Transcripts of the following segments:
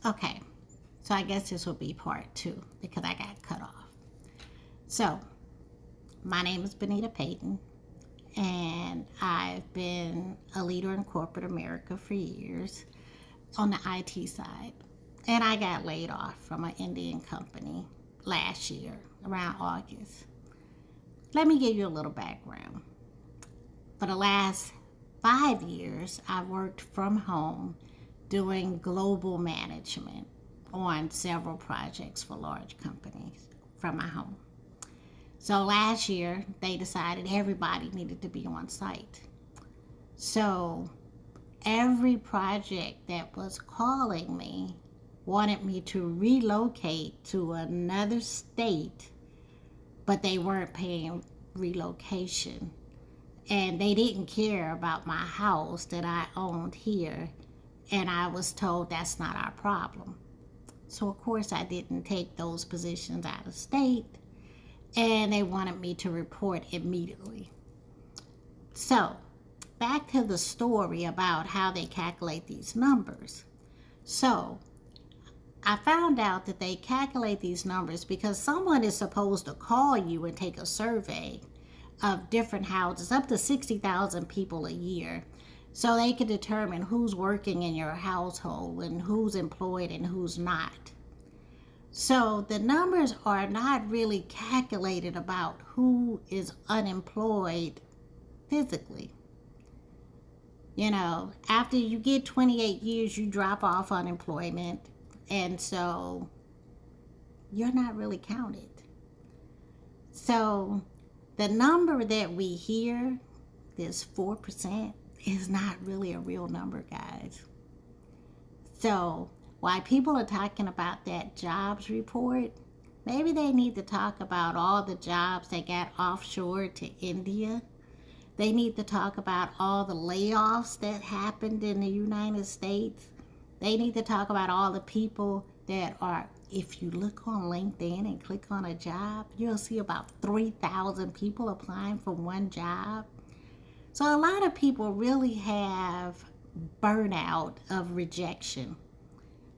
Okay, so I guess this will be part two because I got cut off. So, my name is Bonita Payton, and I've been a leader in corporate America for years on the IT side. And I got laid off from an Indian company last year around August. Let me give you a little background. For the last 5 years, I worked from home doing global management on several projects for large companies from my home. So last year, they decided everybody needed to be on site. So every project that was calling me wanted me to relocate to another state, but they weren't paying relocation. And they didn't care about my house that I owned here. And I was told that's not our problem. So, of course, I didn't take those positions out of state. And they wanted me to report immediately. So, back to the story about how they calculate these numbers. So, I found out that they calculate these numbers because someone is supposed to call you and take a survey of different houses, up to 60,000 people a year, so they can determine who's working in your household and who's employed and who's not. So the numbers are not really calculated about who is unemployed physically. You know, after you get 28 years, you drop off unemployment, and so you're not really counted. So the number that we hear, this 4%, is not really a real number, guys. So while people are talking about that jobs report, maybe they need to talk about all the jobs that got offshore to India. They need to talk about all the layoffs that happened in the United States. They need to talk about all the people that are, if you look on LinkedIn and click on a job, you'll see about 3,000 people applying for one job. So a lot of people really have burnout of rejection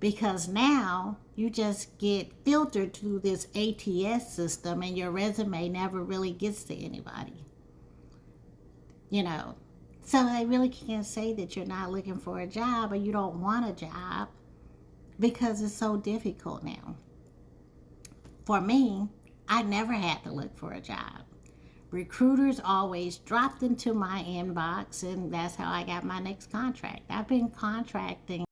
because now you just get filtered through this ATS system and your resume never really gets to anybody. You know, so I really can't say that you're not looking for a job or you don't want a job because it's so difficult now. For me, I never had to look for a job. Recruiters always dropped into my inbox, and that's how I got my next contract. I've been contracting